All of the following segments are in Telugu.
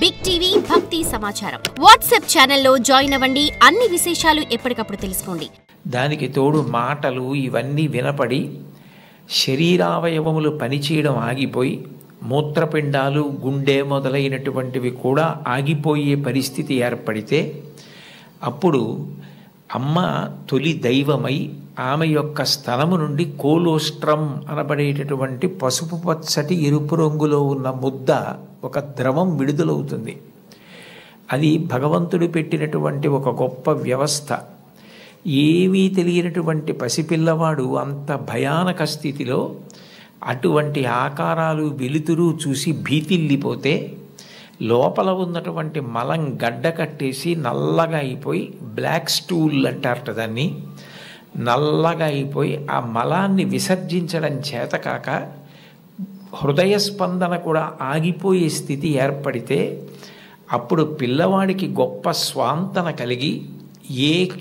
బిగ్ టీవీ భక్తి సమాచారం వాట్సాప్ ఛానల్లో జాయిన్ అవ్వండి. అన్ని విశేషాలు ఎప్పటికప్పుడు తెలుసుకోండి. దానికి తోడు మాటలు ఇవన్నీ వినపడి శరీరావయవములు పనిచేయడం ఆగిపోయి మూత్రపిండాలు గుండె మొదలైనటువంటివి కూడా ఆగిపోయే పరిస్థితి ఏర్పడితే అప్పుడు అమ్మ తొలి దైవమై ఆమె యొక్క స్థలము నుండి కోలోస్ట్రమ్ అనబడేటటువంటి పసుపు పచ్చటి ఎరుపు రంగులో ఉన్న ముద్ద ఒక ద్రవం విడుదలవుతుంది. అది భగవంతుడు పెట్టినటువంటి ఒక గొప్ప వ్యవస్థ. ఏమీ తెలియనటువంటి పసిపిల్లవాడు అంత భయానక స్థితిలో అటువంటి ఆకారాలు వెలుతురు చూసి భీతిల్లిపోతే లోపల ఉన్నటువంటి మలం గడ్డ కట్టేసి నల్లగా అయిపోయి బ్లాక్ స్టూల్ అంటారట దాన్ని, నల్లగా అయిపోయి ఆ మలాన్ని విసర్జించడం చేతకాక హృదయ స్పందన కూడా ఆగిపోయే స్థితి ఏర్పడితే అప్పుడు పిల్లవాడికి గొప్ప స్వాంతన కలిగి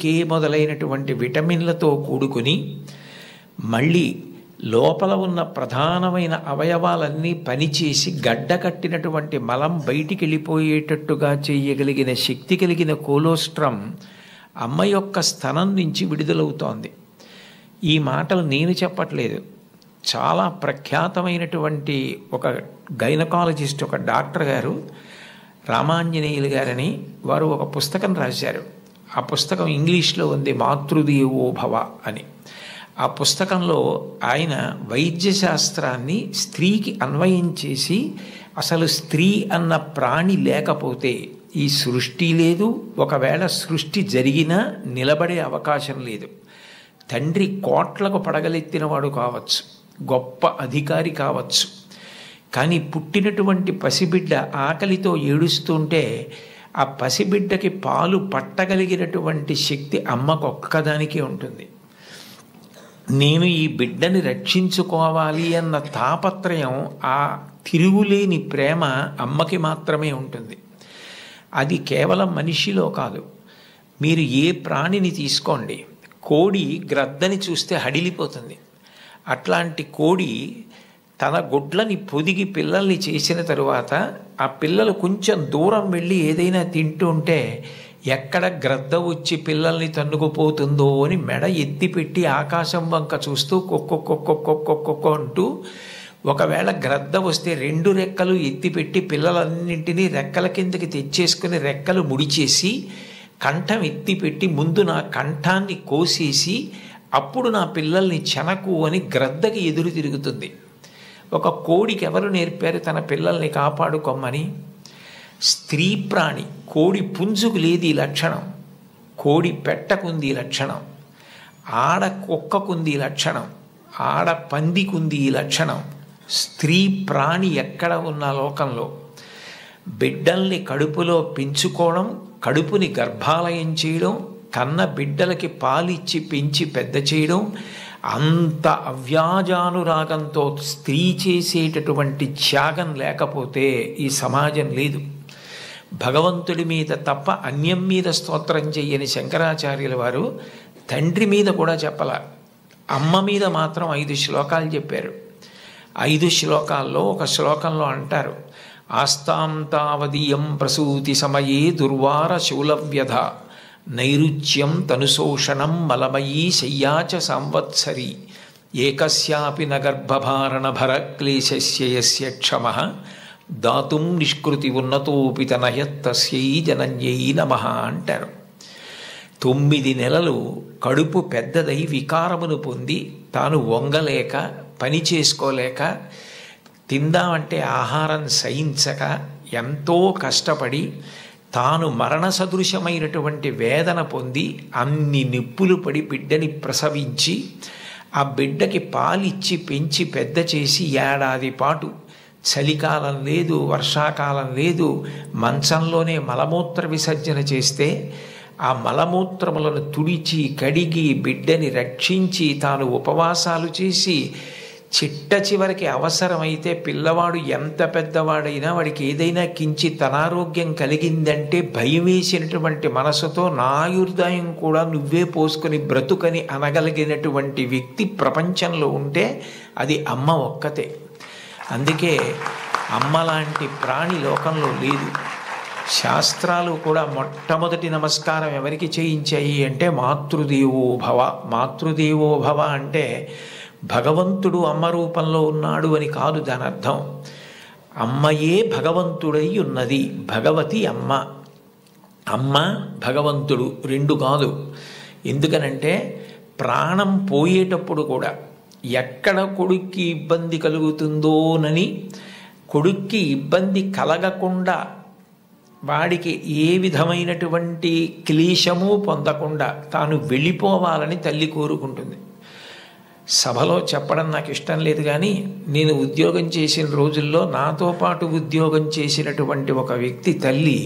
కే మొదలైనటువంటి విటమిన్లతో కూడుకుని మళ్ళీ లోపల ఉన్న ప్రధానమైన అవయవాలన్నీ పనిచేసి గడ్డ కట్టినటువంటి మలం బయటికి వెళ్ళిపోయేటట్టుగా చేయగలిగిన శక్తి కలిగిన కోలోస్ట్రమ్ అమ్మ యొక్క స్థనం నుంచి విడుదలవుతోంది. ఈ మాటలు నేను చెప్పట్లేదు. చాలా ప్రఖ్యాతమైనటువంటి ఒక గైనకాలజిస్ట్, ఒక డాక్టర్ గారు రామాంజనేయులు గారని వారు ఒక పుస్తకం రాశారు. ఆ పుస్తకం ఇంగ్లీష్లో ఉంది, మాతృదేవో భవ అని. ఆ పుస్తకంలో ఆయన వైద్యశాస్త్రాన్ని స్త్రీకి అన్వయం చేసి అసలు స్త్రీ అన్న ప్రాణి లేకపోతే ఈ సృష్టి లేదు, ఒకవేళ సృష్టి జరిగినా నిలబడే అవకాశం లేదు. తండ్రి కోట్లకు పడగలెత్తినవాడు కావచ్చు, గొప్ప అధికారి కావచ్చు, కానీ పుట్టినటువంటి పసిబిడ్డ ఆకలితో ఏడుస్తుంటే ఆ పసిబిడ్డకి పాలు పట్టగలిగినటువంటి శక్తి అమ్మకు ఒక్కదానికే ఉంటుంది. నేను ఈ బిడ్డని రక్షించుకోవాలి అన్న తాపత్రయం, ఆ తిరుగులేని ప్రేమ అమ్మకి మాత్రమే ఉంటుంది. అది కేవలం మనిషిలో కాదు. మీరు ఏ ప్రాణిని తీసుకోండి, కోడి గ్రద్దని చూస్తే హడిలిపోతుంది. అట్లాంటి కోడి తన గుడ్లని పొదిగి పిల్లల్ని చేసిన తరువాత ఆ పిల్లలు కొంచెం దూరం వెళ్ళి ఏదైనా తింటూ ఉంటే ఎక్కడ గ్రద్ద వచ్చి పిల్లల్ని తన్నుకుపోతుందో అని మెడ ఎత్తిపెట్టి ఆకాశం వంక చూస్తూ కొక్కొక్కొక్కొక్కొక్కొక్కొ అంటూ, ఒకవేళ గ్రద్ద వస్తే రెండు రెక్కలు ఎత్తిపెట్టి పిల్లలన్నింటినీ రెక్కల కిందకి తెచ్చేసుకుని రెక్కలు ముడిచేసి కంఠం ఎత్తిపెట్టి ముందు నా కంఠాన్ని కోసేసి అప్పుడు నా పిల్లల్ని చెనకు అని గ్రద్దకి ఎదురు తిరుగుతుంది. ఒక కోడికి ఎవరు నేర్పారు తన పిల్లల్ని కాపాడుకోమని? స్త్రీ ప్రాణి. కోడి పుంజుకు లేదు ఈ లక్షణం, కోడి పెట్టకుంది ఈ లక్షణం, ఆడ కుక్కకుంది ఈ లక్షణం, ఆడ పందికుంది ఈ లక్షణం. స్త్రీ ప్రాణి ఎక్కడ ఉన్న లోకంలో బిడ్డల్ని కడుపులో పెంచుకోవడం, కడుపుని గర్భాలయం చేయడం, కన్న బిడ్డలకి పాలిచ్చి పెంచి పెద్ద చేయడం, అంత అవ్యాజానురాగంతో స్త్రీ చేసేటటువంటి త్యాగం లేకపోతే ఈ సమాజం లేదు. భగవంతుడి మీద తప్ప అన్యం మీద స్తోత్రం చెయ్యని శంకరాచార్యుల వారు తండ్రి మీద కూడా చెప్పల, అమ్మ మీద మాత్రం 5 శ్లోకాలు చెప్పారు. 5 శ్లోకాల్లో ఒక శ్లోకంలో అంటారు, ఆస్తాం తావదీయం ప్రసూతి సమయే దుర్వార శూలవ్యధ నైరుచ్యం తనుశోషణం మలమయీ శయ్యాచ సంవత్సరి ఏకస్యాపి నగర్భభారణ భరక్లేశస్య యస్య క్షమః దాతుం నిష్కృతి ఉన్నతోపి తనయత్తస్యై జనన్యై నమః అంటారు. 9 నెలలు కడుపు పెద్దదై వికారమును పొంది తాను వంగలేక పని చేసుకోలేక తిందామంటే ఆహారం సహించక ఎంతో కష్టపడి తాను మరణ సదృశమైనటువంటి వేదన పొంది అన్ని నిప్పులు పడి బిడ్డని ప్రసవించి ఆ బిడ్డకి పాలిచ్చి పెంచి పెద్ద చేసి ఏడాది పాటు చలికాలం లేదు, వర్షాకాలం లేదు, మంచంలోనే మలమూత్ర విసర్జన చేస్తే ఆ మలమూత్రములను తుడిచి కడిగి బిడ్డని రక్షించి తాను ఉపవాసాలు చేసి చిట్ట చివరికి అవసరమైతే పిల్లవాడు ఎంత పెద్దవాడైనా వాడికి ఏదైనా కించిత్ అనారోగ్యం కలిగిందంటే భయం వేసినటువంటి మనసుతో నా ఆయుర్దాయం కూడా నువ్వే పోసుకొని బ్రతుకని అనగలిగినటువంటి వ్యక్తి ప్రపంచంలో ఉంటే అది అమ్మ ఒక్కతే. అందుకే అమ్మ లాంటి ప్రాణి లోకంలో లేదు. శాస్త్రాలు కూడా మొట్టమొదటి నమస్కారం ఎవరికి చేయించాయి అంటే మాతృదేవో భవ. మాతృదేవో భవ అంటే భగవంతుడు అమ్మ రూపంలో ఉన్నాడు అని కాదు దాని అర్థం. అమ్మయే భగవంతుడై ఉన్నది. భగవతి అమ్మ, అమ్మ భగవంతుడు రెండు కాదు. ఎందుకనంటే ప్రాణం పోయేటప్పుడు కూడా ఎక్కడ కొడుక్కి ఇబ్బంది కలుగుతుందోనని కొడుక్కి ఇబ్బంది కలగకుండా వాడికి ఏ విధమైనటువంటి క్లేశము పొందకుండా తాను వెళ్ళిపోవాలని తల్లి కోరుకుంటుంది. సభలో చెప్పడం నాకు ఇష్టం లేదు, కానీ నేను ఉద్యోగం చేసిన రోజుల్లో నాతో పాటు ఉద్యోగం చేసినటువంటి ఒక వ్యక్తి తల్లి,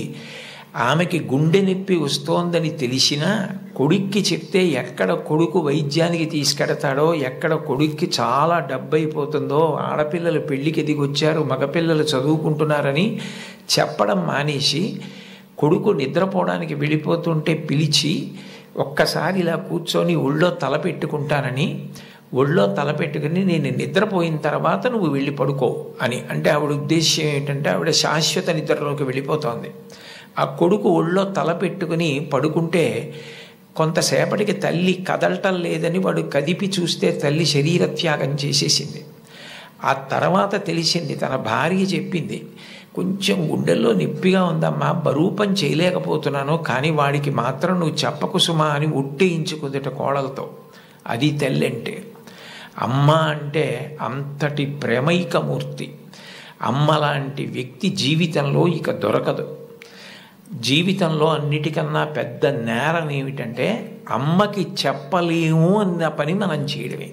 ఆమెకి గుండె నొప్పి వస్తోందని తెలిసినా కొడుక్కి చెప్తే ఎక్కడ కొడుకు వైద్యానికి తీసుకెడతాడో, ఎక్కడ కొడుక్కి చాలా డబ్బైపోతుందో, ఆడపిల్లలు పెళ్ళికి ఎదిగొచ్చారు, మగపిల్లలు చదువుకుంటున్నారని చెప్పడం మానేసి కొడుకు నిద్రపోవడానికి వెళ్ళిపోతుంటే పిలిచి ఒక్కసారి ఇలా కూర్చొని ఒళ్ళో తలపెట్టుకుంటానని, ఒళ్ళో తలపెట్టుకుని నేను నిద్రపోయిన తర్వాత నువ్వు వెళ్ళి పడుకో అని అంటే ఆవిడ ఉద్దేశ్యం ఏంటంటే ఆవిడ శాశ్వత నిద్రలోకి వెళ్ళిపోతోంది. ఆ కొడుకు ఒళ్ళో తలపెట్టుకుని పడుకుంటే కొంతసేపటికి తల్లి కదలటం లేదని వాడు కదిపి చూస్తే తల్లి శరీర త్యాగం చేసేసింది. ఆ తర్వాత తెలిసింది, తన భార్య చెప్పింది, కొంచెం గుండెల్లో నొప్పిగా ఉందమ్మా, బరువు పని చేయలేకపోతున్నాను, కానీ వాడికి మాత్రం నువ్వు చెప్పకు సుమా అని ఒట్టేయించుకుందట కోడలతో. అది తల్లి అంటే. అమ్మ అంటే అంతటి ప్రేమైకమూర్తి. అమ్మ లాంటి వ్యక్తి జీవితంలో ఇక దొరకదు. జీవితంలో అన్నిటికన్నా పెద్ద నేరం ఏమిటంటే అమ్మకి చెప్పలేము అన్న పని మనం చేయడమే.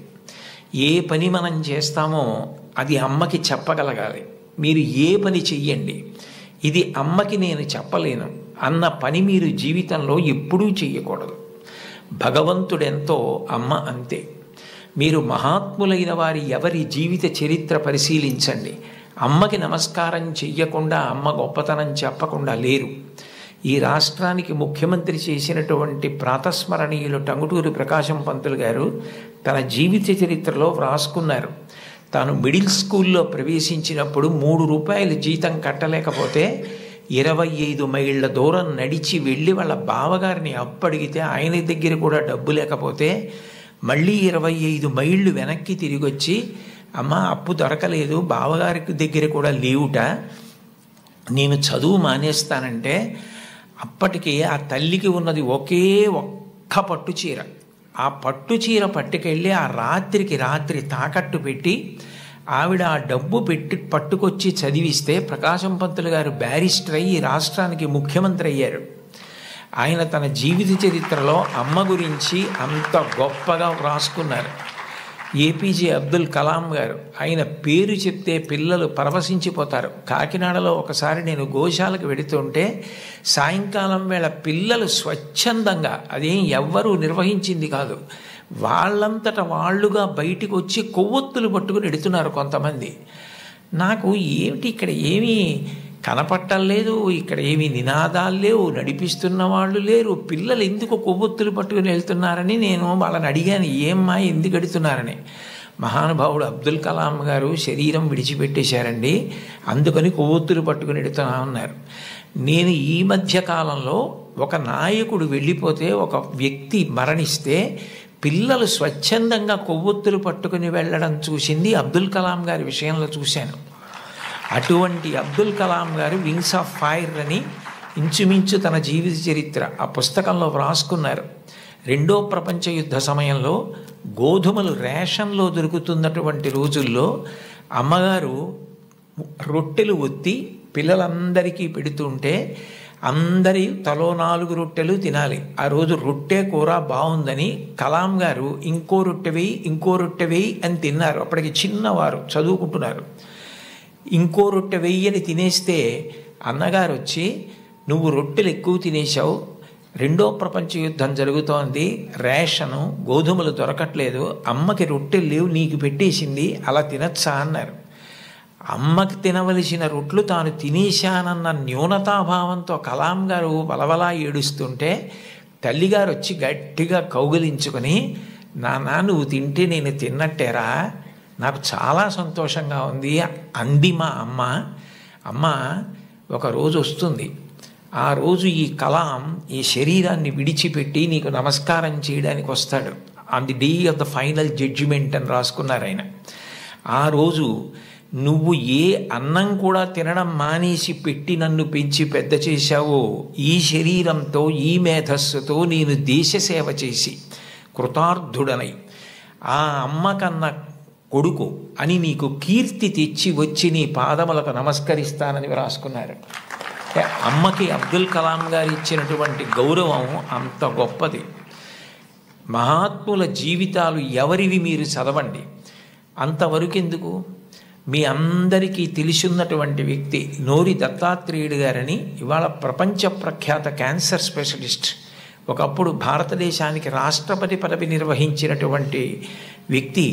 ఏ పని మనం చేస్తామో అది అమ్మకి చెప్పగలగాలి. మీరు ఏ పని చెయ్యండి, ఇది అమ్మకి నేను చెప్పలేను అన్న పని మీరు జీవితంలో ఎప్పుడూ చెయ్యకూడదు. భగవంతుడెంతో అమ్మ అంతే. మీరు మహాత్ములైన వారి ఎవరి జీవిత చరిత్ర పరిశీలించండి. అమ్మకి నమస్కారం చెయ్యకుండా, అమ్మ గొప్పతనం చెప్పకుండా లేరు. ఈ రాష్ట్రానికి ముఖ్యమంత్రి చేసినటువంటి ప్రాతస్మరణీయులు టంగుటూరి ప్రకాశం పంతులు గారు తన జీవిత చరిత్రలో వ్రాసుకున్నారు. తాను మిడిల్ స్కూల్లో ప్రవేశించినప్పుడు 3 రూపాయలు జీతం కట్టలేకపోతే 25 మైళ్ళ దూరం నడిచి వెళ్ళి వాళ్ళ బావగారిని అప్పడిగితే ఆయన దగ్గర కూడా డబ్బు లేకపోతే మళ్ళీ 25 మైళ్ళు వెనక్కి తిరిగి వచ్చి, అమ్మ అప్పు దొరకలేదు, బావగారికి దగ్గర కూడా లేవుట, నేను చదువు మానేస్తానంటే అప్పటికి ఆ తల్లికి ఉన్నది ఒకే ఒక్క పట్టు చీర. ఆ పట్టు చీర పట్టుకెళ్ళి ఆ రాత్రికి రాత్రి తాకట్టు పెట్టి ఆవిడ ఆ డబ్బు పట్టుకొచ్చి చదివిస్తే ప్రకాశం పంతులు గారు బ్యారిస్టర్ అయ్యి రాష్ట్రానికి ముఖ్యమంత్రి అయ్యారు. ఆయన తన జీవిత చరిత్రలో అమ్మ గురించి అంత గొప్పగా వ్రాసుకున్నారు. ఏపీజే అబ్దుల్ కలాం గారు, ఆయన పేరు చెప్తే పిల్లలు పరవశించిపోతారు. కాకినాడలో ఒకసారి నేను గోశాలకు వెడుతుంటే సాయంకాలం వేళ పిల్లలు స్వచ్ఛందంగా, అదేం ఎవ్వరూ నిర్వహించింది కాదు, వాళ్ళంతట వాళ్ళుగా బయటికి వచ్చి కొవ్వొత్తులు పట్టుకుని ఎడుతున్నారు కొంతమంది. నాకు ఏమిటి ఇక్కడ ఏమీ కనపట్టలేదు, ఇక్కడ ఏమీ నినాదాలు లేవు, నడిపిస్తున్న వాళ్ళు లేరు, పిల్లలు ఎందుకు కొవ్వొత్తులు పట్టుకుని వెళ్తున్నారని నేను వాళ్ళని అడిగాను, ఏమ్మా ఎందుకు ఎడుతున్నారని. మహానుభావుడు అబ్దుల్ కలాం గారు శరీరం విడిచిపెట్టేశారండి, అందుకని కొవ్వొత్తులు పట్టుకుని ఎడుతున్నా ఉన్నారు. నేను ఈ మధ్య కాలంలో ఒక నాయకుడు వెళ్ళిపోతే, ఒక వ్యక్తి మరణిస్తే పిల్లలు స్వచ్ఛందంగా కొవ్వొత్తులు పట్టుకుని వెళ్ళడం చూసింది అబ్దుల్ కలాం గారి విషయంలో చూశాను. అటువంటి అబ్దుల్ కలాం గారు వింగ్స్ ఆఫ్ ఫైర్ అని ఇంచుమించు తన జీవిత చరిత్ర ఆ పుస్తకంలో వ్రాసుకున్నారు. 2వ ప్రపంచ యుద్ధ సమయంలో గోధుమలు రేషన్లో దొరుకుతున్నటువంటి రోజుల్లో అమ్మగారు రొట్టెలు ఒత్తి పిల్లలందరికీ పెడుతుంటే అందరి తలో 4 రొట్టెలు తినాలి. ఆ రోజు రొట్టె కూర బాగుందని కలాం గారు ఇంకో రొట్టె వేయి అని తిన్నారు. అప్పటికి చిన్నవారు చదువుకుంటున్నారు. ఇంకో రొట్టె వెయ్యని తినేస్తే అన్నగారు వచ్చి, నువ్వు రొట్టెలు ఎక్కువ తినేశావు, 2వ ప్రపంచ యుద్ధం జరుగుతోంది, రేషను గోధుమలు దొరకట్లేదు, అమ్మకి రొట్టెలు లేవు, నీకు పెట్టేసింది, అలా తినచ్చా అన్నారు. అమ్మకి తినవలసిన రొట్లు తాను తినేశానన్న న్యూనతాభావంతో కలాం గారు బలబలా ఏడుస్తుంటే తల్లిగారు వచ్చి గట్టిగా కౌగిలించుకొని, నాన్న నువ్వు తింటే నేను తిన్నట్టేరా, నాకు చాలా సంతోషంగా ఉంది అంది మా అమ్మ. అమ్మ ఒకరోజు వస్తుంది, ఆ రోజు ఈ కలాం ఈ శరీరాన్ని విడిచిపెట్టి నీకు నమస్కారం చేయడానికి వస్తాడు. On the day of the final judgement అని రాసుకున్నారు ఆయన. ఆ రోజు నువ్వు ఏ అన్నం కూడా తినడం మానేసి పెట్టి నన్ను పెంచి పెద్ద చేశావో, ఈ శరీరంతో ఈ మేధస్సుతో నేను దేశ సేవ చేసి కృతార్థుడనై ఆ అమ్మ కన్న కొడుకు అని నీకు కీర్తి తెచ్చి వచ్చి నీ పాదములకు నమస్కరిస్తానని రాసుకున్నారు. అమ్మకి అబ్దుల్ కలాం గారు ఇచ్చినటువంటి గౌరవం అంత గొప్పది. మహాత్ముల జీవితాలు ఎవరివి మీరు చదవండి. అంతవరకు ఎందుకు, మీ అందరికీ తెలిసిన్నటువంటి వ్యక్తి నోరి దత్తాత్రేయుడు గారని ఇవాళ ప్రపంచ ప్రఖ్యాత క్యాన్సర్ స్పెషలిస్ట్, ఒకప్పుడు భారతదేశానికి రాష్ట్రపతి పదవి నిర్వహించినటువంటి వ్యక్తి,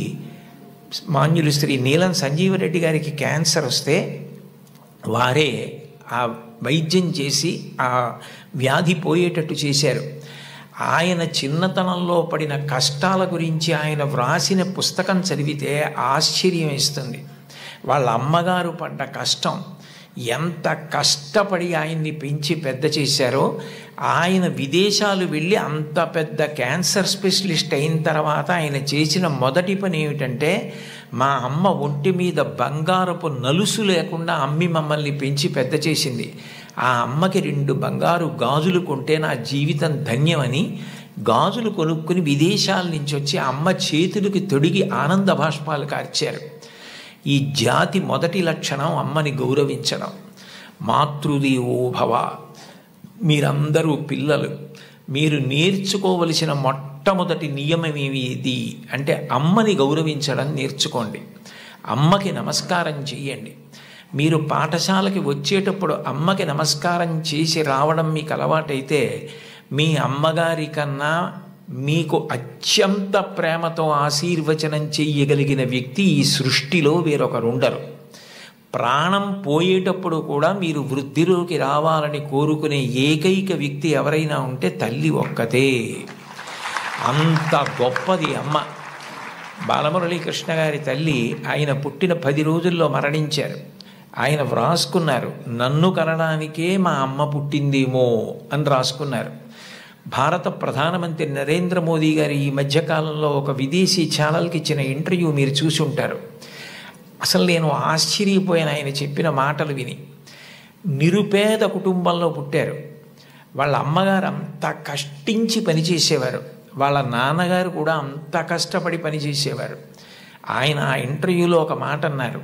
మాన్యులు శ్రీ నీలం సంజీవరెడ్డి గారికి క్యాన్సర్ వస్తే వారే ఆ వైద్యం చేసి ఆ వ్యాధి పోయేటట్టు చేశారు. ఆయన చిన్నతనంలో పడిన కష్టాల గురించి ఆయన వ్రాసిన పుస్తకం చదివితే ఆశ్చర్యం వేస్తుంది. వాళ్ళ అమ్మగారు పడ్డ కష్టం, ఎంత కష్టపడి ఆయన్ని పెంచి పెద్ద చేశారో, ఆయన విదేశాలు వెళ్ళి అంత పెద్ద క్యాన్సర్ స్పెషలిస్ట్ అయిన తర్వాత ఆయన చేసిన మొదటి పని ఏమిటంటే, మా అమ్మ ఒంటి మీద బంగారపు నలుసు లేకుండా అమ్మి మమ్మల్ని పెంచి పెద్ద చేసింది. ఆ అమ్మకి 2 బంగారు గాజులు కొంటే నా జీవితం ధన్యమని గాజులు కొనుక్కుని విదేశాల నుంచి వచ్చి అమ్మ చేతులకి తొడిగి ఆనంద బాష్పాలు కార్చారు. ఈ జాతి మొదటి లక్షణం అమ్మని గౌరవించడం. మాతృదేవో భవ. మీరందరూ పిల్లలు, మీరు నేర్చుకోవలసిన మొట్టమొదటి నియమం ఏది అంటే అమ్మని గౌరవించడం నేర్చుకోండి. అమ్మకి నమస్కారం చేయండి. మీరు పాఠశాలకి వచ్చేటప్పుడు అమ్మకి నమస్కారం చేసి రావడం మీకు అలవాటైతే, మీ అమ్మగారి కన్నా మీకు అత్యంత ప్రేమతో ఆశీర్వచనం చెయ్యగలిగిన వ్యక్తి ఈ సృష్టిలో వేరొకరుండరు. ప్రాణం పోయేటప్పుడు కూడా మీరు వృద్ధిలోకి రావాలని కోరుకునే ఏకైక వ్యక్తి ఎవరైనా ఉంటే తల్లి ఒక్కతే. అంత గొప్పది అమ్మ. బాలమురళీకృష్ణ గారి తల్లి ఆయన పుట్టిన 10 రోజుల్లో మరణించారు. ఆయన వ్రాసుకున్నారు, నన్ను కనడానికే మా అమ్మ పుట్టిందేమో అని రాసుకున్నారు. భారత ప్రధానమంత్రి నరేంద్ర మోదీ గారు ఈ మధ్యకాలంలో ఒక విదేశీ ఛానల్కి ఇచ్చిన ఇంటర్వ్యూ మీరు చూసి ఉంటారు. అసలు నేను ఆశ్చర్యపోయాను ఆయన చెప్పిన మాటలు విని. నిరుపేద కుటుంబంలో పుట్టారు. వాళ్ళ అమ్మగారు అంత కష్టించి పనిచేసేవారు, వాళ్ళ నాన్నగారు కూడా అంత కష్టపడి పనిచేసేవారు. ఆయన ఆ ఇంటర్వ్యూలో ఒక మాట అన్నారు,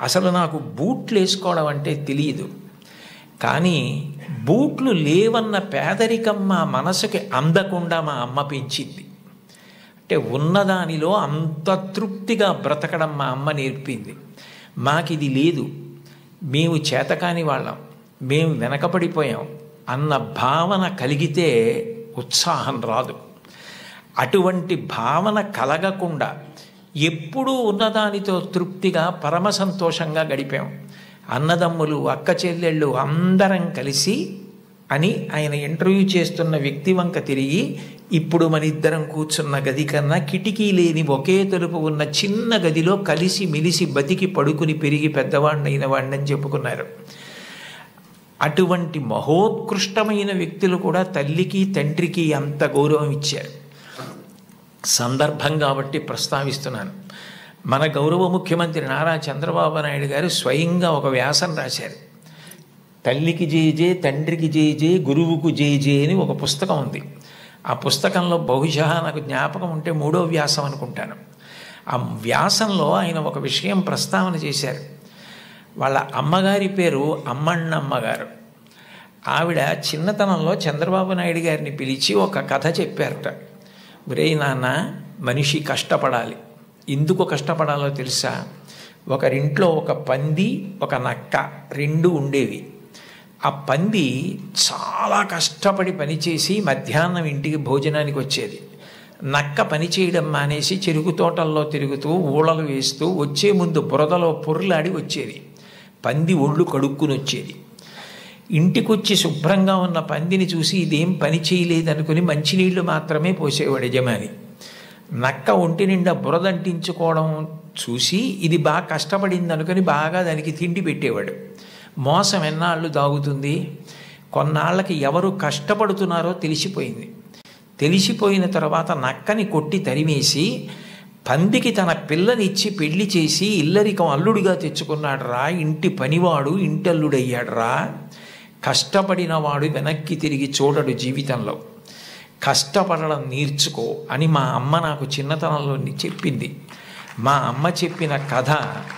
అసలు నాకు బూట్లు వేసుకోవడం అంటే తెలియదు, కానీ బూట్లు లేవన్న పేదరికం మా మనసుకి అందకుండా మా అమ్మ పెంచింది. అంటే ఉన్నదానిలో అంత తృప్తిగా బ్రతకడం మా అమ్మ నేర్పింది. మాకిది లేదు, మేము చేతకాని వాళ్ళం, మేము వెనకపడిపోయాం అన్న భావన కలిగితే ఉత్సాహం రాదు. అటువంటి భావన కలగకుండా ఎప్పుడూ ఉన్నదానితో తృప్తిగా పరమ సంతోషంగా గడిపాం. అన్నదమ్ములు, అక్క చెల్లెళ్ళు అందరం కలిసి అని ఆయన ఇంటర్వ్యూ చేస్తున్న వ్యక్తి వంక తిరిగి, ఇప్పుడు మన ఇద్దరం కూర్చున్న గది కన్నా కిటికీ లేని ఒకే తలుపు ఉన్న చిన్న గదిలో కలిసి మెలిసి బతికి పడుకుని పెరిగి పెద్దవాడినైన వాడిని చెప్పుకున్నారు. అటువంటి మహోత్కృష్టమైన వ్యక్తులు కూడా తల్లికి తండ్రికి అంత గౌరవం ఇచ్చారు. సందర్భం కాబట్టి ప్రస్తావిస్తున్నాను. మన గౌరవ ముఖ్యమంత్రి నారా చంద్రబాబు నాయుడు గారు స్వయంగా ఒక వ్యాసం రాశారు. తల్లికి జేజే, తండ్రికి జేజే, గురువుకు జేజే అని ఒక పుస్తకం ఉంది. ఆ పుస్తకంలో బహుశా నాకు జ్ఞాపకం ఉంటే 3వ వ్యాసం అనుకుంటాను. ఆ వ్యాసంలో ఆయన ఒక విషయం ప్రస్తావన చేశారు. వాళ్ళ అమ్మగారి పేరు అమ్మಣ್ಣమ్మగారు. ఆవిడ చిన్నతనంలో చంద్రబాబు నాయుడు గారిని పిలిచి ఒక కథ చెప్పారట. ఒరేయ్ నాన్న, మనిషి కష్టపడాలి. ఎందుకు కష్టపడాలో తెలుసా? ఒకరింట్లో ఒక పంది, ఒక నక్క 2 ఉండేవి. ఆ పంది చాలా కష్టపడి పనిచేసి మధ్యాహ్నం ఇంటికి భోజనానికి వచ్చేది. నక్క పని చేయడం మానేసి చెరుకు తోటల్లో తిరుగుతూ ఊళలు వేస్తూ వచ్చే ముందు బురదలో పొర్లాడి వచ్చేది. పంది ఒళ్ళు కడుక్కుని వచ్చేది. ఇంటికొచ్చి శుభ్రంగా ఉన్న పందిని చూసి ఇదేం పని చేయలేదనుకుని మంచినీళ్లు మాత్రమే పోసేవాడు యజమాని. నక్క ఒంటి నిండా బురదంటించుకోవడం చూసి ఇది బాగా కష్టపడింది అనుకుని బాగా దానికి తిండి పెట్టేవాడు. మోసం ఎన్నాళ్ళు దాగుతుంది? కొన్నాళ్ళకి ఎవరు కష్టపడుతున్నారో తెలిసిపోయింది. తెలిసిపోయిన తర్వాత నక్కని కొట్టి తరిమేసి పందికి తన పిల్లనిచ్చి పెళ్లి చేసి ఇల్లరికం అల్లుడిగా తెచ్చుకున్నాడు రా, ఇంటి పనివాడు ఇంటల్లుడయ్యాడు రా. కష్టపడినవాడు వెనక్కి తిరిగి చూడడు జీవితంలో, కష్టపడడం నేర్చుకో అని మా అమ్మ నాకు చిన్నతనంలో చెప్పింది. మా అమ్మ చెప్పిన కథ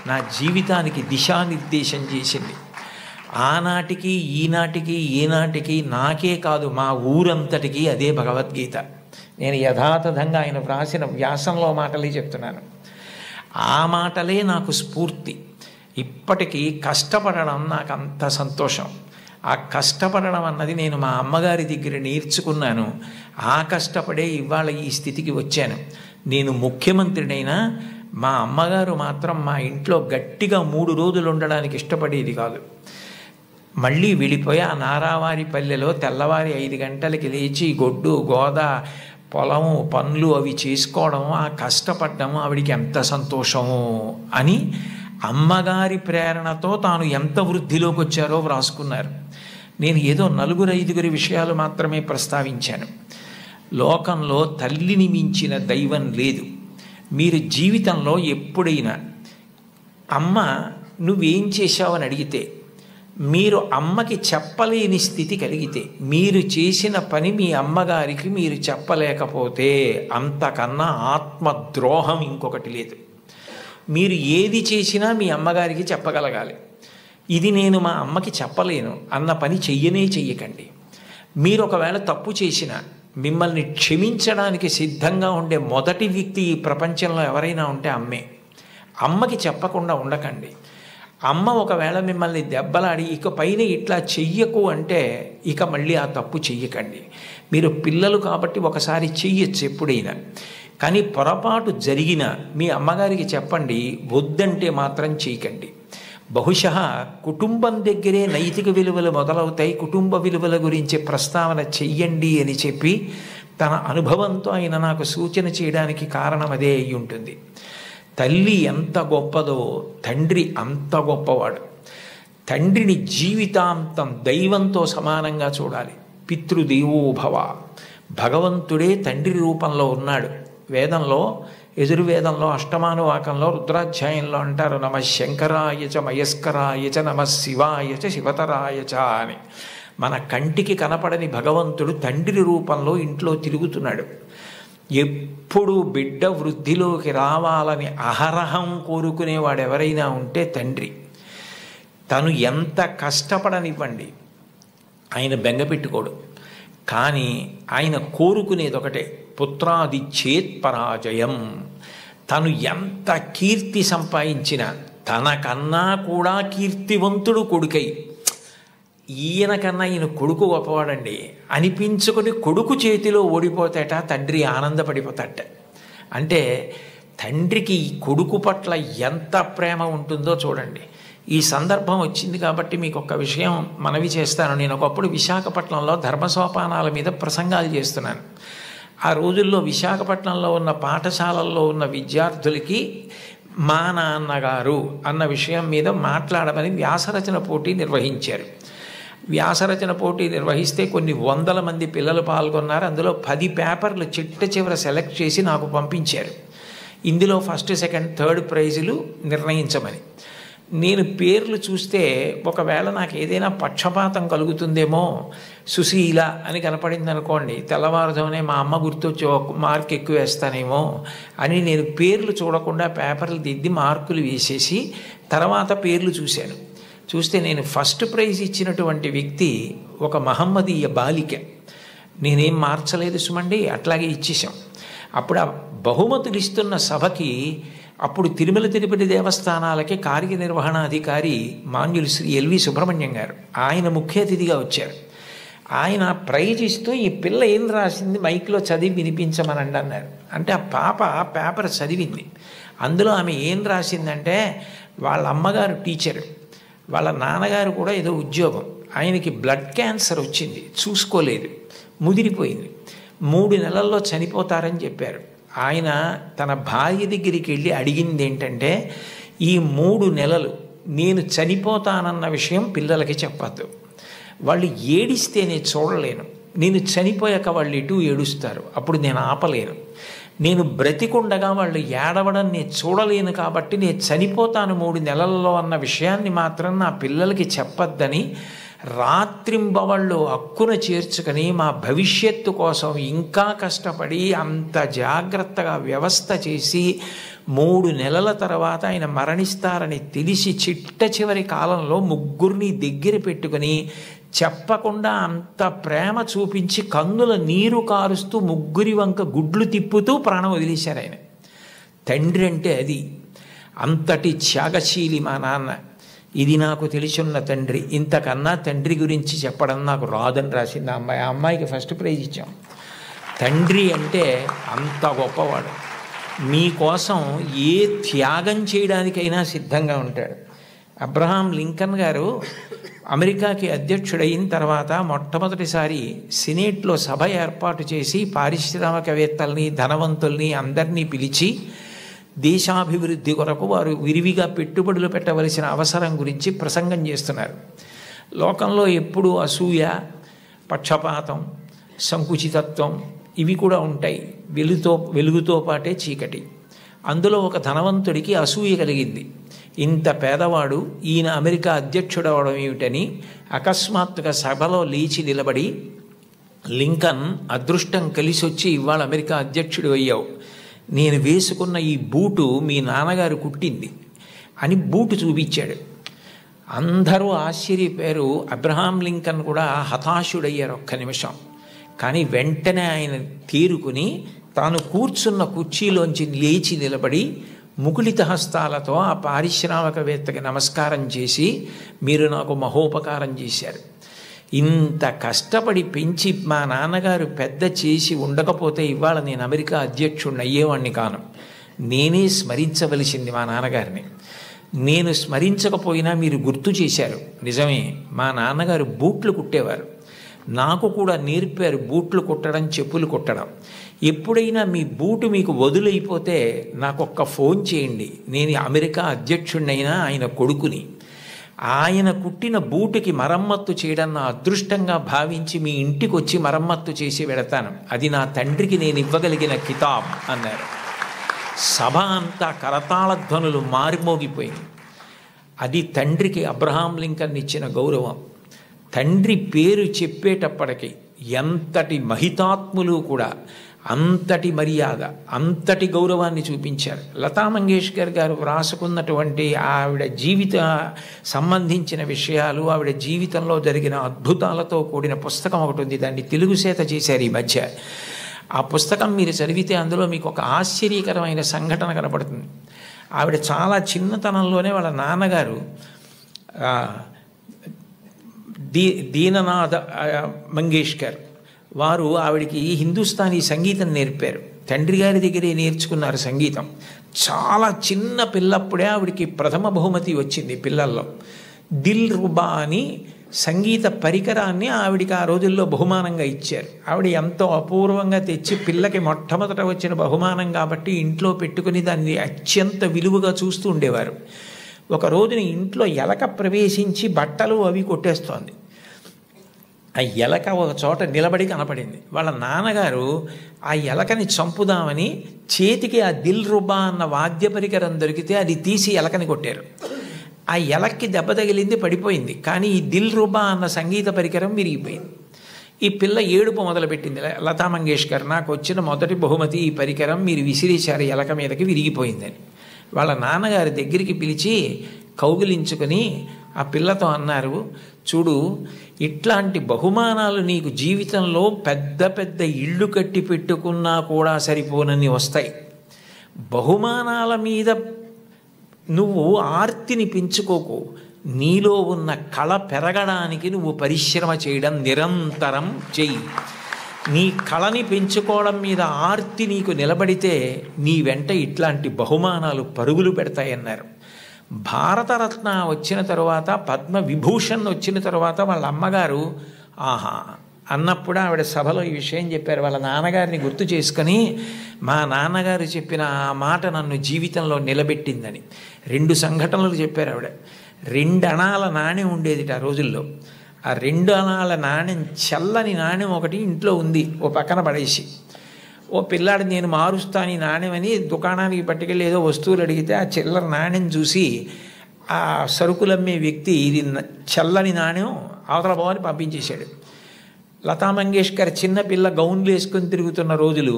నా జీవితానికి దిశానిర్దేశం చేసింది. ఆనాటికి ఈనాటికి ఏనాటికి నాకే కాదు మా ఊరంతటికి అదే భగవద్గీత. నేను యథాతథంగా ఆయన వ్రాసిన వ్యాసంలో మాటలే చెప్తున్నాను. ఆ మాటలే నాకు స్ఫూర్తి. ఇప్పటికీ కష్టపడడం నాకు అంత సంతోషం. ఆ కష్టపడడం అన్నది నేను మా అమ్మగారి దగ్గర నేర్చుకున్నాను. ఆ కష్టపడే ఇవాళ ఈ స్థితికి వచ్చాను. నేను ముఖ్యమంత్రినైనా మా అమ్మగారు మాత్రం మా ఇంట్లో గట్టిగా 3 రోజులు ఉండడానికి ఇష్టపడేది కాదు. మళ్ళీ వెళ్ళిపోయి ఆ నారావారి పల్లెలో తెల్లవారి 5 గంటలకి లేచి గొడ్డు గోద పొలము పనులు అవి చేసుకోవడం, ఆ కష్టపడ్డము ఆవిడికి ఎంత సంతోషము అని అమ్మగారి ప్రేరణతో తాను ఎంత వృద్ధిలోకి వచ్చారో వ్రాసుకున్నారు. నేను ఏదో 4-5 విషయాలు మాత్రమే ప్రస్తావించాను. లోకంలో తల్లిని మించిన దైవం లేదు. మీరు జీవితంలో ఎప్పుడైనా అమ్మ నువ్వేం చేశావని అడిగితే, మీరు అమ్మకి చెప్పలేని స్థితి కలిగితే, మీరు చేసిన పని మీ అమ్మగారికి మీరు చెప్పలేకపోతే అంతకన్నా ఆత్మద్రోహం ఇంకొకటి లేదు. మీరు ఏది చేసినా మీ అమ్మగారికి చెప్పగలగాలి. ఇది నేను మా అమ్మకి చెప్పలేను అన్న పని చెయ్యకండి. మీరు ఒకవేళ తప్పు చేసినా మిమ్మల్ని క్షమించడానికి సిద్ధంగా ఉండే మొదటి వ్యక్తి ఈ ప్రపంచంలో ఎవరైనా ఉంటే అమ్మే. అమ్మకి చెప్పకుండా ఉండకండి. అమ్మ ఒకవేళ మిమ్మల్ని దెబ్బలాడి ఇక పైన ఇట్లా చెయ్యకు అంటే ఇక మళ్ళీ ఆ తప్పు చెయ్యకండి. మీరు పిల్లలు కాబట్టి ఒకసారి చెయ్యొచ్చు ఎప్పుడైనా, కానీ పొరపాటు జరిగిన మీ అమ్మగారికి చెప్పండి, వద్దంటే మాత్రం చేయకండి. బహుశా కుటుంబం దగ్గరే నైతిక విలువలు మొదలవుతాయి. కుటుంబ విలువల గురించి ప్రస్తావన చెయ్యండి అని చెప్పి తన అనుభవంతో ఆయన నాకు సూచన చేయడానికి కారణం అదే అయి ఉంటుంది. తల్లి ఎంత గొప్పదో తండ్రి అంత గొప్పవాడు. తండ్రిని జీవితాంతం దైవంతో సమానంగా చూడాలి. పితృదేవోభవ, భగవంతుడే తండ్రి రూపంలో ఉన్నాడు. వేదంలో యజుర్వేదంలో అష్టమానువాకంలో రుద్రాధ్యాయంలో అంటారు, నమ శంకరాయచ మయస్కరాయచ నమ శివాయచ శివతరాయచ అని. మన కంటికి కనపడని భగవంతుడు తండ్రి రూపంలో ఇంట్లో తిరుగుతున్నాడు. ఎప్పుడు బిడ్డ వృద్ధిలోకి రావాలని అహరహం కోరుకునేవాడు ఎవరైనా ఉంటే తండ్రి. తను ఎంత కష్టపడనివ్వండి ఆయన బెంగపెట్టుకోడు. కానీ ఆయన కోరుకునేది ఒకటే, పుత్రాదిచ్చేత్ పరాజయం. తను ఎంత కీర్తి సంపాదించినా తనకన్నా కూడా కీర్తివంతుడు కొడుకై, ఈయన కన్నా ఈయన కొడుకు గొప్పవాడండి అనిపించుకొని కొడుకు చేతిలో ఓడిపోతాట తండ్రి ఆనందపడిపోతాట. అంటే తండ్రికి ఈ కొడుకు పట్ల ఎంత ప్రేమ ఉంటుందో చూడండి. ఈ సందర్భం వచ్చింది కాబట్టి మీకు ఒక విషయం మనవి చేస్తాను. నేను ఒకప్పుడు విశాఖపట్నంలో ధర్మసోపానాల మీద ప్రసంగాలు చేస్తున్నాను. ఆ రోజుల్లో విశాఖపట్నంలో ఉన్న పాఠశాలల్లో ఉన్న విద్యార్థులకి మా నాన్నగారు అన్న విషయం మీద మాట్లాడమని వ్యాసరచన పోటీ నిర్వహించారు. వ్యాసరచన పోటీ నిర్వహిస్తే కొన్ని 100 మంది పిల్లలు పాల్గొన్నారు. అందులో 10 పేపర్లు చిట్ట చివర సెలెక్ట్ చేసి నాకు పంపించారు. ఇందులో ఫస్ట్, సెకండ్, థర్డ్ ప్రైజులు నిర్ణయించమని. నేను పేర్లు చూస్తే ఒకవేళ నాకు ఏదైనా పక్షపాతం కలుగుతుందేమో, సుశీల అని కనపడింది అనుకోండి, తెల్లవారుజామునే మా అమ్మ గుర్తొచ్చి ఒక మార్క్ ఎక్కువ వేస్తానేమో అని నేను పేర్లు చూడకుండా పేపర్లు దిద్ది మార్కులు వేసేసి తర్వాత పేర్లు చూశాను. చూస్తే నేను ఫస్ట్ ప్రైజ్ ఇచ్చినటువంటి వ్యక్తి ఒక మహమ్మదీయ బాలిక. నేనేం మార్చలేదు సుమండి, అట్లాగే ఇచ్చేసాం. అప్పుడు ఆ బహుమతులు ఇస్తున్న సభకి అప్పుడు తిరుమల తిరుపతి దేవస్థానాలకి కార్యనిర్వహణాధికారి మాన్యులు శ్రీ ఎల్వి సుబ్రహ్మణ్యం గారు ఆయన ముఖ్య అతిథిగా వచ్చారు. ఆయన ప్రైజ్ ఇస్తూ ఈ పిల్ల ఏం రాసింది మైక్లో చదివి వినిపించమనండి అన్నారు. అంటే ఆ పాప పేపర్ చదివింది. అందులో ఆమె ఏం రాసిందంటే, వాళ్ళ అమ్మగారు టీచరు, వాళ్ళ నాన్నగారు కూడా ఏదో ఉద్యోగం, ఆయనకి బ్లడ్ క్యాన్సర్ వచ్చింది, చూసుకోలేదు, ముదిరిపోయింది, 3 నెలల్లో చనిపోతారని చెప్పారు. ఆయన తన భార్య దగ్గరికి వెళ్ళి అడిగింది ఏంటంటే, ఈ 3 నెలలు నేను చనిపోతానన్న విషయం పిల్లలకి చెప్పద్దు, వాళ్ళు ఏడిస్తే నేను చూడలేను. నేను చనిపోయాక వాళ్ళు ఎటు ఏడుస్తారు, అప్పుడు నేను ఆపలేను. నేను బ్రతికుండగా వాళ్ళు ఏడవడం నేను చూడలేను కాబట్టి నేను చనిపోతాను 3 నెలల్లో అన్న విషయాన్ని మాత్రం నా పిల్లలకి చెప్పొద్దని రాత్రింబవళ్ళు హక్కున చేర్చుకొని మా భవిష్యత్తు కోసం ఇంకా కష్టపడి అంత జాగ్రత్తగా వ్యవస్థ చేసి 3 నెలల తర్వాత ఆయన మరణిస్తారని తెలిసి చిట్ట చివరి కాలంలో ముగ్గురిని దగ్గర పెట్టుకుని చెప్పకుండా అంత ప్రేమ చూపించి కన్నుల నీరు కారుస్తూ ముగ్గురి వంక గుడ్లు తిప్పుతూ ప్రాణం వదిలేశారు ఆయన. తండ్రి అంటే అది. అంతటి త్యాగశీలి మా నాన్న. ఇది నాకు తెలిసున్న తండ్రి. ఇంతకన్నా తండ్రి గురించి చెప్పడం నాకు రాదని రాసింది ఆ అమ్మాయికి ఫస్ట్ ప్రైజ్ ఇచ్చాం. తండ్రి అంటే అంత గొప్పవాడు. మీకోసం ఏ త్యాగం చేయడానికైనా సిద్ధంగా ఉంటాడు. అబ్రహాం లింకన్ గారు అమెరికాకి అధ్యక్షుడైన తర్వాత మొట్టమొదటిసారి సినేట్లో సభ ఏర్పాటు చేసి పారిశ్రామికవేత్తల్ని ధనవంతుల్ని అందరినీ పిలిచి దేశాభివృద్ధి కొరకు వారు విరివిగా పెట్టుబడులు పెట్టవలసిన అవసరం గురించి ప్రసంగం చేస్తున్నారు. లోకంలో ఎప్పుడూ అసూయ, పక్షపాతం, సంకుచితత్వం ఇవి కూడా ఉంటాయి. వెలుగుతో పాటే చీకటి. అందులో ఒక ధనవంతుడికి అసూయ కలిగింది. ఇంత పేదవాడు ఈయన అమెరికా అధ్యక్షుడవడం ఏమిటని అకస్మాత్తుగా సభలో లేచి నిలబడి, లింకన్ అదృష్టం కలిసి వచ్చి ఇవాళ అమెరికా అధ్యక్షుడు అయ్యావు, నేను వేసుకున్న ఈ బూటు మీ నాన్నగారు కుట్టింది అని బూటు చూపించాడు. అందరూ ఆశ్చర్యపోయారు. అబ్రహాం లింకన్ కూడా హతాశుడయ్యారు ఒక్క నిమిషం. కానీ వెంటనే ఆయన తేరుకుని తాను కూర్చున్న కుర్చీలోంచి లేచి నిలబడి ముకుళిత హస్తాలతో ఆ పారిశ్రామికవేత్తకి నమస్కారం చేసి, మీరు నాకు మహోపకారం చేశారు. ఇంత కష్టపడి పెంచి మా నాన్నగారు పెద్ద చేసి ఉండకపోతే ఇవాళ నేను అమెరికా అధ్యక్షుడిని అయ్యేవాడిని కాను. నేనే స్మరించవలసింది మా నాన్నగారిని. నేను స్మరించకపోయినా మీరు గుర్తు చేశారు. నిజమే, మా నాన్నగారు బూట్లు కుట్టేవారు. నాకు కూడా నేర్పారు బూట్లు కుట్టడం, చెప్పులు కుట్టడం. ఎప్పుడైనా మీ బూటు మీకు వదులైపోతే నాకొక్క ఫోన్ చేయండి. నేను అమెరికా అధ్యక్షుడినైనా ఆయన కొడుకుని. ఆయన కుట్టిన బూటుకి మరమ్మత్తు చేయడం నా అదృష్టంగా భావించి మీ ఇంటికి వచ్చి మరమ్మత్తు చేసి వెడతాను. అది నా తండ్రికి నేను ఇవ్వగలిగిన కితాబ్ అన్నారు. సభ అంతా కరతాళ ధ్వనులు మారిమోగిపోయింది. అది తండ్రికి అబ్రహాం లింకన్ ఇచ్చిన గౌరవం. తండ్రి పేరు చెప్పేటప్పటికి ఎంతటి మహితాత్ములు కూడా అంతటి మర్యాద, అంతటి గౌరవాన్ని చూపించారు. లతా మంగేష్కర్ గారు వ్రాసుకున్నటువంటి ఆవిడ జీవిత సంబంధించిన విషయాలు, ఆవిడ జీవితంలో జరిగిన అద్భుతాలతో కూడిన పుస్తకం ఒకటి ఉంది. దాన్ని తెలుగు చేత చేశారు ఈ మధ్య. ఆ పుస్తకం మీరు చదివితే అందులో మీకు ఒక ఆశ్చర్యకరమైన సంఘటన కనపడుతుంది. ఆవిడ చాలా చిన్నతనంలోనే వాళ్ళ నాన్నగారు దీననాథ మంగేష్కర్ వారు ఆవిడికి హిందుస్థానీ సంగీతం నేర్పారు. తండ్రి గారి దగ్గరే నేర్చుకున్నారు సంగీతం. చాలా చిన్న పిల్లప్పుడే ఆవిడికి ప్రథమ బహుమతి వచ్చింది పిల్లల్లో. దిల్ రుబా అని సంగీత పరికరాన్ని ఆవిడికి ఆ రోజుల్లో బహుమానంగా ఇచ్చారు. ఆవిడ ఎంతో అపూర్వంగా తెచ్చి పిల్లకి మొట్టమొదట వచ్చిన బహుమానం కాబట్టి ఇంట్లో పెట్టుకుని దాన్ని అత్యంత విలువగా చూస్తూ ఉండేవారు. ఒక రోజున ఇంట్లో ఎలక ప్రవేశించి బట్టలు అవి కొట్టేస్తోంది. ఆ ఎలక ఒక చోట నిలబడి కనపడింది. వాళ్ళ నాన్నగారు ఆ ఎలకని చంపుదామని చేతికి ఆ దిల్ రుబా అన్న వాద్య పరికరం దొరికితే అది తీసి ఎలకని కొట్టారు. ఆ ఎలక్కి దెబ్బ తగిలింది, పడిపోయింది. కానీ ఈ దిల్ రుబా అన్న సంగీత పరికరం విరిగిపోయింది. ఈ పిల్ల ఏడుపు మొదలుపెట్టింది. లతా మంగేష్కర్, నాకు వచ్చిన మొదటి బహుమతి ఈ పరికరం మీరు విసిరేశారు, ఎలక మీదకి విరిగిపోయిందని. వాళ్ళ నాన్నగారి దగ్గరికి పిలిచి కౌగిలించుకొని ఆ పిల్లతో అన్నారు, చూడు, ఇట్లాంటి బహుమానాలు నీకు జీవితంలో పెద్ద పెద్ద ఇళ్ళు కట్టి పెట్టుకున్నా కూడా సరిపోనని వస్తాయి. బహుమానాల మీద నువ్వు ఆర్తిని పెంచుకోకు. నీలో ఉన్న కళ పెరగడానికి నువ్వు పరిశ్రమ చేయడం నిరంతరం చెయ్యి. నీ కళని పెంచుకోవడం మీద ఆర్తి నీకు నిలబడితే నీ వెంట ఇట్లాంటి బహుమానాలు పరుగులు పెడతాయన్నారు. భారతరత్న వచ్చిన తర్వాత, పద్మ విభూషణ్ వచ్చిన తర్వాత వాళ్ళ అమ్మగారు ఆహా అన్నప్పుడు ఆవిడ సభలో ఈ విషయం చెప్పారు. వాళ్ళ నాన్నగారిని గుర్తు చేసుకొని, మా నాన్నగారు చెప్పిన ఆ మాట నన్ను జీవితంలో నిలబెట్టిందని 2 సంఘటనలు చెప్పారు ఆవిడ. 2 అణాల నాణెం ఉండేది ఆ రోజుల్లో. ఆ 2 అణాల నాణ్యం, చల్లని నాణ్యం ఒకటి ఇంట్లో ఉంది, ఓ పక్కన పడేసి, ఓ పిల్లాడు నేను మారుస్తాను ఈ నాణ్యం అని దుకాణానికి పట్టుకెళ్ళి ఏదో వస్తువులు అడిగితే ఆ చిల్లర నాణ్యం చూసి ఆ సరుకులమ్మే వ్యక్తి ఇది చల్లని నాణ్యం అవతల పోవని పంపించేశాడు. లతా మంగేష్కర్ చిన్నపిల్ల గౌన్లు వేసుకొని తిరుగుతున్న రోజులు,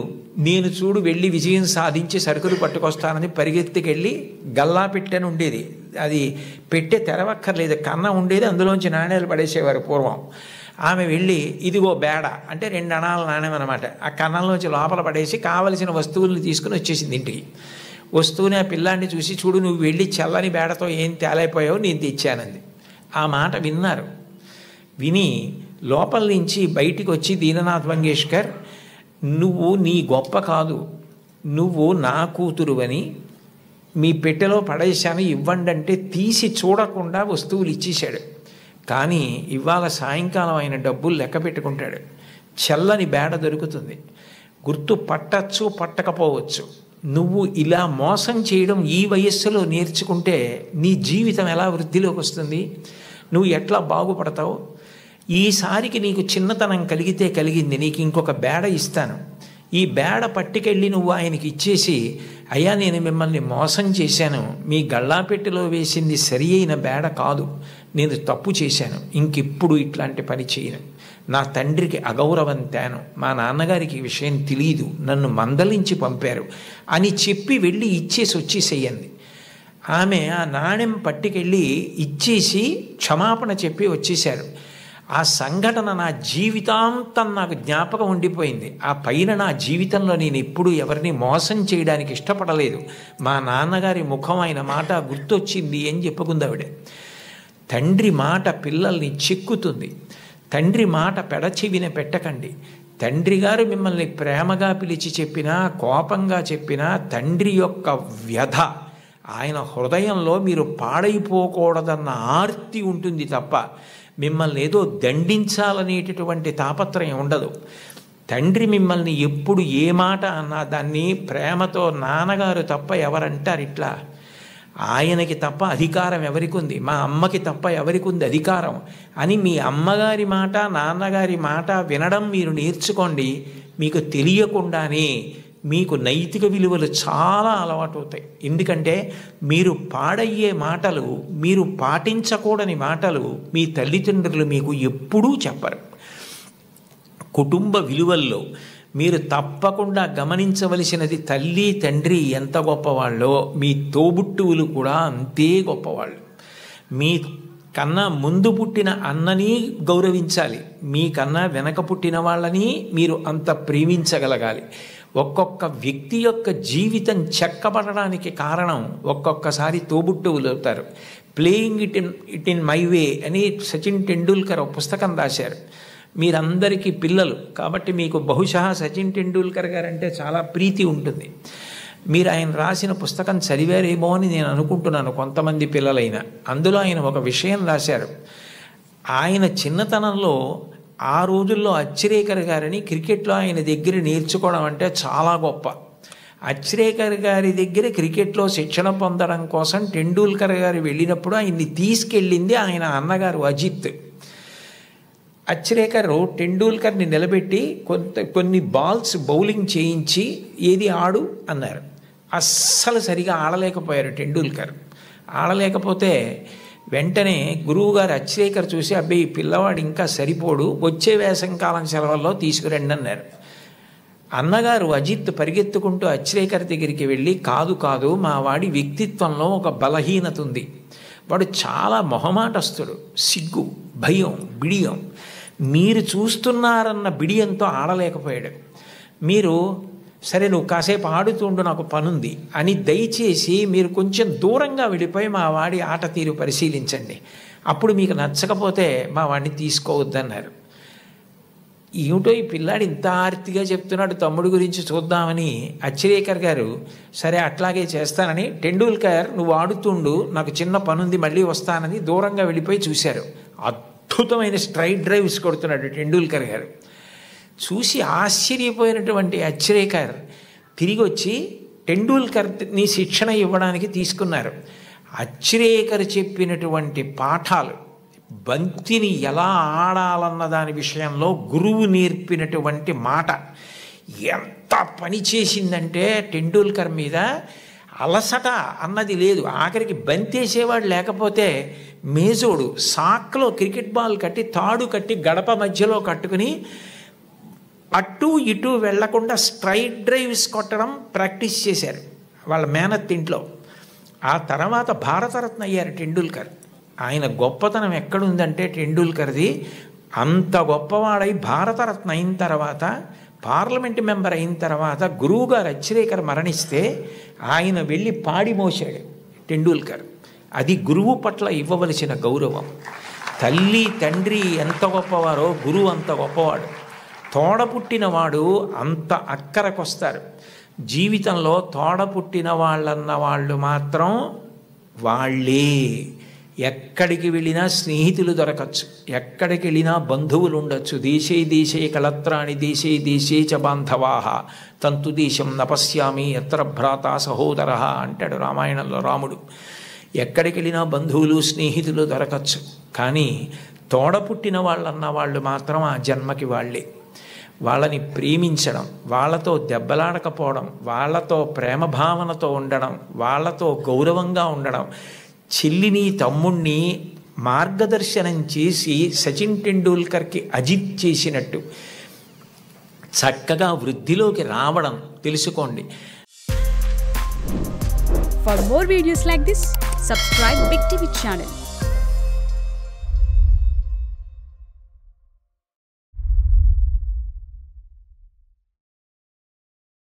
నేను చూడు వెళ్ళి విజయం సాధించి సరుకులు పట్టుకొస్తానని పరిగెత్తుకెళ్ళి గల్లా పెట్టెని ఉండేది, అది పెట్టే తెరవక్కర్లేదు, కన్న ఉండేది, అందులోంచి నాణ్యాలు పడేసేవారు పూర్వం. ఆమె వెళ్ళి ఇదిగో బేడ అంటే 2 అణాల నాణ్యం అనమాట, ఆ కన్నంలోంచి లోపల పడేసి కావలసిన వస్తువుల్ని తీసుకుని వచ్చేసింది ఇంటికి. వస్తువుని ఆ పిల్లాన్ని చూసి చూడు నువ్వు వెళ్ళి చల్లని బేడతో ఏం తేలైపోయావు, నేను తెచ్చానంది. ఆ మాట విన్నారు. విని లోపల నుంచి బయటికి వచ్చి దీననాథ్ మంగేష్కర్, నువ్వు నీ గొప్ప కాదు, నువ్వు నా కూతురువని మీ పెట్టెలో పడేశాను ఇవ్వండి అంటే తీసి చూడకుండా వస్తువులు ఇచ్చేశాడు. కానీ ఇవాళ సాయంకాలం ఆయన డబ్బులు లెక్క పెట్టుకుంటాడు. చల్లని బేడ దొరుకుతుంది, గుర్తు పట్టచ్చు పట్టకపోవచ్చు. నువ్వు ఇలా మోసం చేయడం ఈ వయస్సులో నేర్చుకుంటే నీ జీవితం ఎలా వృద్ధిలోకి వస్తుంది, నువ్వు ఎట్లా బాగుపడతావు? ఈసారికి నీకు చిన్నతనం కలిగితే కలిగింది, నీకు ఇంకొక బేడ ఇస్తాను, ఈ బేడ పట్టుకెళ్ళి నువ్వు ఆయనకి ఇచ్చేసి, అయ్యా నేను మిమ్మల్ని మోసం చేశాను, మీ గళ్ళాపెట్టెలో వేసింది సరి అయిన బేడ కాదు, నేను తప్పు చేశాను, ఇంకెప్పుడు ఇట్లాంటి పని చేయను, నా తండ్రికి అగౌరవం తేను, మా నాన్నగారికి ఈ విషయం తెలియదు, నన్ను మందలించి పంపారు అని చెప్పి వెళ్ళి ఇచ్చేసి వచ్చేసేయండి. ఆమె ఆ నాణ్యం పట్టుకెళ్ళి ఇచ్చేసి క్షమాపణ చెప్పి వచ్చేశారు. ఆ సంఘటన నా జీవితాంతం నాకు జ్ఞాపకం ఉండిపోయింది. ఆ పైన నా జీవితంలో నేను ఎప్పుడూ ఎవరిని మోసం చేయడానికి ఇష్టపడలేదు, మా నాన్నగారి ముఖం ఆయన మాట గుర్తొచ్చింది అని చెప్పుకుంది ఆవిడ. తండ్రి మాట పిల్లల్ని చెక్కుతుంది, తండ్రి మాట పెడచెవిన పెట్టకండి. తండ్రి గారు మిమ్మల్ని ప్రేమగా పిలిచి చెప్పినా కోపంగా చెప్పినా తండ్రి యొక్క వ్యధ ఆయన హృదయంలో మీరు పాడైపోకూడదన్న ఆర్తి ఉంటుంది తప్ప మిమ్మల్ని ఏదో దండించాలనేటటువంటి తాపత్రయం ఉండదు. తండ్రి మిమ్మల్ని ఎప్పుడు ఏ మాట అన్నా దాన్ని ప్రేమతో నాన్నగారు తప్ప ఎవరంటారు ఇట్లా, ఆయనకి తప్ప అధికారం ఎవరికి ఉంది, మా అమ్మకి తప్ప ఎవరికి ఉంది అధికారం అని మీ అమ్మగారి మాట నాన్నగారి మాట వినడం మీరు నేర్చుకోండి. మీకు తెలియకుండానే మీకు నైతిక విలువలు చాలా అలవాటు అవుతాయి. ఎందుకంటే మీరు పాడయ్యే మాటలు, మీరు పాటించకూడని మాటలు మీ తల్లిదండ్రులు మీకు ఎప్పుడూ చెప్పరు. కుటుంబ విలువల్లో మీరు తప్పకుండా గమనించవలసినది, తల్లి తండ్రి ఎంత గొప్పవాళ్ళో మీ తోబుట్టువులు కూడా అంతే గొప్పవాళ్ళు. మీ కన్నా ముందు పుట్టిన అన్నని గౌరవించాలి, మీకన్నా వెనక పుట్టిన వాళ్ళని మీరు అంత ప్రేమించగలగాలి. ఒక్కొక్క వ్యక్తి యొక్క జీవితం చెక్కబడడానికి కారణం ఒక్కొక్కసారి తోబుట్టువులు అవుతారు. Playing it in my way అని సచిన్ టెండూల్కర్ ఒక పుస్తకం రాశారు. మీరందరికీ పిల్లలు కాబట్టి మీకు బహుశా సచిన్ టెండూల్కర్ గారు అంటే చాలా ప్రీతి ఉంటుంది. మీరు ఆయన రాసిన పుస్తకం చదివారేమో అని నేను అనుకుంటున్నాను, కొంతమంది పిల్లలైనా. అందులో ఆయన ఒక విషయం రాశారు. ఆయన చిన్నతనంలో ఆ రోజుల్లో అచ్రేకర్ గారిని క్రికెట్లో ఆయన దగ్గర నేర్చుకోవడం అంటే చాలా గొప్ప. అచ్రేకర్ గారి దగ్గర క్రికెట్లో శిక్షణ పొందడం కోసం టెండూల్కర్ గారు వెళ్ళినప్పుడు ఆయన్ని తీసుకెళ్ళింది ఆయన అన్నగారు అజిత్. అచ్రేకర్ టెండూల్కర్ని నిలబెట్టి కొన్ని బాల్స్ బౌలింగ్ చేయించి ఏది ఆడు అన్నారు. అస్సలు సరిగా ఆడలేకపోయారు టెండూల్కర్. ఆడలేకపోతే వెంటనే గురువుగారు అచ్రేకర్ చూసి, అబ్బాయి పిల్లవాడు ఇంకా సరిపోడు, వచ్చే వేసంకాలం సెలవుల్లో తీసుకురండి అన్నారు. అన్నగారు అజిత్ పరిగెత్తుకుంటూ అచ్రేకర్ దగ్గరికి వెళ్ళి, కాదు కాదు మా వాడి వ్యక్తిత్వంలో ఒక బలహీనత ఉంది, వాడు చాలా మొహమాటస్తుడు, సిగ్గు భయం బిడియం, మీరు చూస్తున్నారన్న బిడియంతో ఆడలేకపోయాడు. మీరు సరే నువ్వు కాసేపు ఆడుతుండు నాకు పనుంది అని దయచేసి మీరు కొంచెం దూరంగా వెళ్ళిపోయి మా వాడి ఆట తీరు పరిశీలించండి, అప్పుడు మీకు నచ్చకపోతే మా వాడిని తీసుకోవద్దన్నారు. ఏమిటో ఈ పిల్లాడు ఇంత ఆర్తిగా చెప్తున్నాడు తమ్ముడు గురించి చూద్దామని అచ్రేకర్ గారు సరే అట్లాగే చేస్తానని, టెండూల్కర్ నువ్వు ఆడుతుండు నాకు చిన్న పనుంది మళ్ళీ వస్తానని దూరంగా వెళ్ళిపోయి చూశారు. అద్భుతమైన స్ట్రైట్ డ్రైవ్స్ కొడుతున్నాడు టెండూల్కర్ గారు. చూసి ఆశ్చర్యపోయినటువంటి అచ్రేకర్ తిరిగి వచ్చి టెండూల్కర్ని శిక్షణ ఇవ్వడానికి తీసుకున్నారు. అచ్రేకర్ చెప్పినటువంటి పాఠాలు బంతిని ఎలా ఆడాలన్న దాని విషయంలో గురువు నేర్పినటువంటి మాట ఎంత పని చేసిందంటే టెండూల్కర్ మీద అలసట అన్నది లేదు. ఆఖరికి బంతేసేవాడు లేకపోతే మేజోడు సాక్లో క్రికెట్ బాల్ కట్టి తాడు కట్టి గడప మధ్యలో కట్టుకుని అటు ఇటు వెళ్లకుండా స్ట్రైట్ డ్రైవ్స్ కొట్టడం ప్రాక్టీస్ చేశారు వాళ్ళ మేనత్ ఇంట్లో. ఆ తర్వాత భారతరత్న అయ్యారు టెండూల్కర్. ఆయన గొప్పతనం ఎక్కడుందంటే టెండూల్కర్ది అంత గొప్పవాడై భారతరత్న అయిన తర్వాత, పార్లమెంట్ మెంబర్ అయిన తర్వాత గురువుగారు అచ్చిరేకర్ మరణిస్తే ఆయన వెళ్ళి పాడి మోసాడు టెండూల్కర్. అది గురువు పట్ల ఇవ్వవలసిన గౌరవం. తల్లి తండ్రి ఎంత గొప్పవారో గురువు అంత గొప్పవాడు. తోడపుట్టినవాడు అంత అక్కరకొస్తారు. జీవితంలో తోడపుట్టిన వాళ్ళన్న వాళ్ళు మాత్రం వాళ్ళే. ఎక్కడికి వెళ్ళినా స్నేహితులు దొరకచ్చు, ఎక్కడికి వెళ్ళినా బంధువులు ఉండొచ్చు. దేశే దేశే కళత్రాణి దేశే దేశే చ బాంధవాహ తంతు దేశం నపశ్యామి ఎత్ర భ్రాత సహోదర అంటాడు రామాయణంలో రాముడు. ఎక్కడికి వెళ్ళినా బంధువులు స్నేహితులు దొరకచ్చు, కానీ తోడపుట్టిన వాళ్ళన్న వాళ్ళు మాత్రం ఆ జన్మకి వాళ్ళే. వాళ్ళని ప్రేమించడం, వాళ్ళతో దెబ్బలాడకపోవడం, వాళ్ళతో ప్రేమ భావనతో ఉండడం, వాళ్ళతో గౌరవంగా ఉండడం. చెల్లిని తమ్ముణ్ణి మార్గదర్శనం చేసి సచిన్ టెండూల్కర్కి అజిత్ చేసినట్టు చక్కగా వృద్ధిలోకి రావడం తెలుసుకోండి. For more videos like this, subscribe Big TV channel.